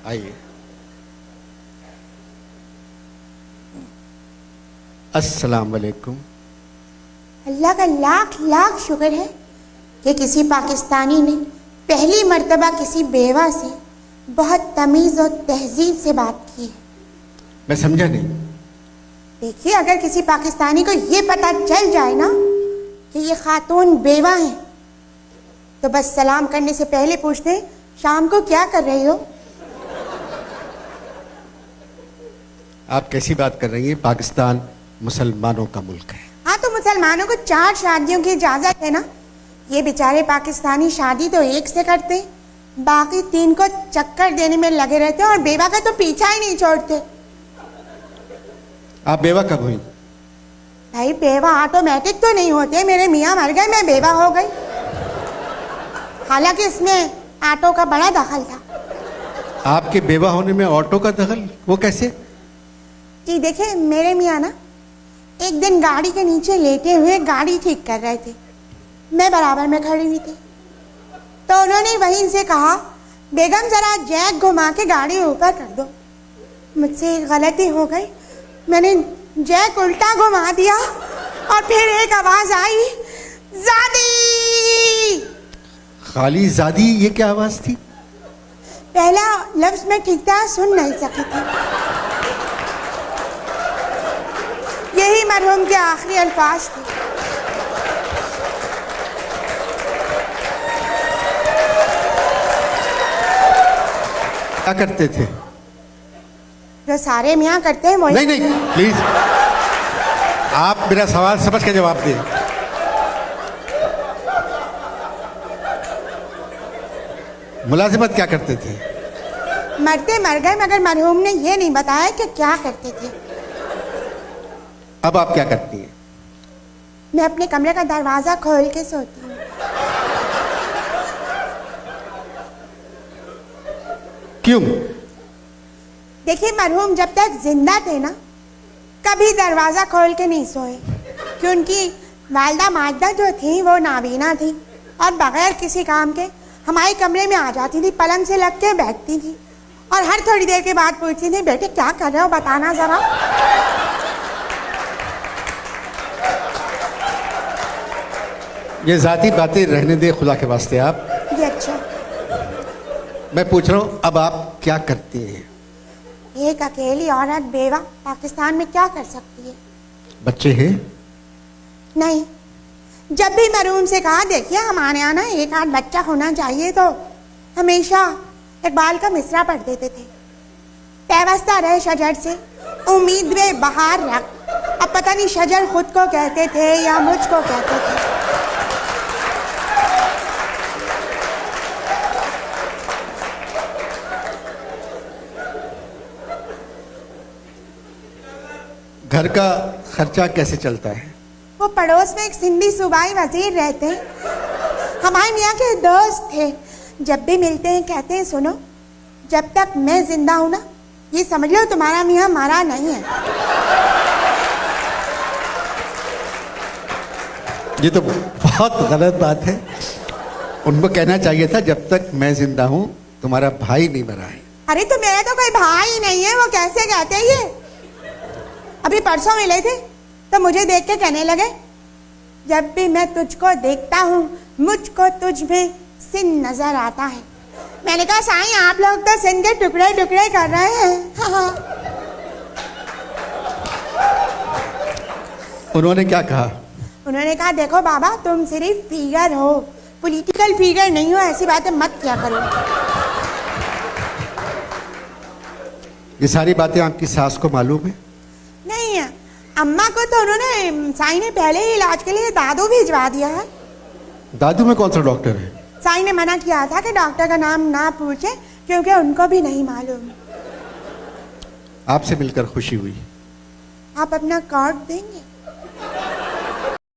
आइए। अस्सलाम वालेकुम। अल्लाह का लाख लाख शुक्र है कि किसी पाकिस्तानी ने पहली मर्तबा किसी बेवा से बहुत तमीज़ और तहजीब से बात की है। मैं समझा नहीं। देखिए, अगर किसी पाकिस्तानी को ये पता चल जाए ना कि ये खातून बेवा है, तो बस सलाम करने से पहले पूछते हैं, शाम को क्या कर रही हो? आप कैसी बात कर रही हैं? पाकिस्तान मुसलमानों का मुल्क है। हाँ, तो मुसलमानों को 4 शादियों की इजाजत है ना। ये बेचारे पाकिस्तानी शादी तो एक से करते, बाकी 3 को चक्कर देने में लगे रहते और बेवा का तो पीछा ही नहीं छोड़ते। आप बेवा कब हुई? भाई, बेवा ऑटोमेटिक तो नहीं होते। मेरे मियाँ मर गए, मैं बेवा हो गई। हालांकि इसमें ऑटो का बड़ा दखल था। आपके बेवा होने में ऑटो का दखल? वो कैसे? जी देखिए, मेरे मियाँ ना एक दिन गाड़ी के नीचे लेटे हुए गाड़ी ठीक कर रहे थे। मैं बराबर में खड़ी हुई थी, तो उन्होंने वहीं से कहा, बेगम जरा जैक घुमा के गाड़ी ऊपर कर दो। मुझसे एक गलती हो गई, मैंने जैक उल्टा घुमा दिया और फिर एक आवाज आई, ज़ादी। खाली ज़ादी, ये क्या आवाज थी? पहला लफ्ज मैं ठीक तरह सुन नहीं सकी थी। यही मरहूम के आखिरी अल्फाज थे। क्या करते थे? जो सारे मियाँ करते हैं वही। नहीं नहीं, प्लीज आप मेरा सवाल समझ के जवाब दें। मुलाजिमत क्या करते थे? मरते मर गए, मगर मरहूम ने यह नहीं बताया कि क्या करते थे। अब आप क्या करती हैं? मैं अपने कमरे का दरवाजा खोल के सोती हूँ। क्यों? देखिए, मरहूम जब तक जिंदा थे ना, कभी दरवाजा खोल के नहीं सोए, कि उनकी वालिदा माजदा जो थी वो नाबीना थी और बगैर किसी काम के हमारे कमरे में आ जाती थी, पलंग से लग के बैठती थी और हर थोड़ी देर के बाद पूछती थी, बेटे क्या कर रहे हो, बताना जरा। ये जाती बातें रहने दे खुदा के वास्ते। आप ये अच्छा। मैं पूछ रहा हूं, अब आप क्या करती हैं? एक अकेली औरत बेवा पाकिस्तान में क्या कर सकती है? बच्चे हैं? नहीं। जब भी मरहूम से कहा, देखिए हमारे यहाँ ना एक आध बच्चा होना चाहिए, तो हमेशा इकबाल का मिसरा पढ़ देते थे, पैवस्ता रहे शजर से उम्मीद में बहार रख। अब पता नहीं शजर खुद को कहते थे या मुझको कहते थे। घर का खर्चा कैसे चलता है? वो पड़ोस में एक सिंधी सूबाई वजीर रहते हैं, हमारे मियाँ के दोस्त थे। जब भी मिलते हैं कहते हैं, सुनो, जब तक मैं जिंदा हूं ना, ये समझ लो तुम्हारा मियाँ मरा नहीं है। ये तो बहुत गलत बात है। उनको कहना चाहिए था, जब तक मैं जिंदा हूं तुम्हारा भाई नहीं मरा है। अरे तो मेरा तो कोई भाई नहीं है, वो कैसे कहते हैं ये? अभी परसों मिले थे तो मुझे देख के कहने लगे, जब भी मैं तुझको देखता हूँ मुझको तुझ में सिंध नजर आता है। मैंने कहा, साईं आप लोग तो सिंध के टुकड़े टुकड़े कर रहे हैं। हाँ। उन्होंने क्या कहा? उन्होंने कहा, देखो बाबा, तुम सिर्फ फिगर हो, पॉलिटिकल फिगर नहीं हो, ऐसी बातें मत किया करो। ये सारी बातें आपकी सास को मालूम है? नहीं, अम्मा को तो उन्होंने, साईं ने पहले ही इलाज के लिए दादू भिजवा दिया है। दादू में कौन सा डॉक्टर है? साईं ने मना किया था कि डॉक्टर का नाम ना पूछे, क्योंकि उनको भी नहीं मालूम। आपसे मिलकर खुशी हुई। आप अपना कार्ड देंगे?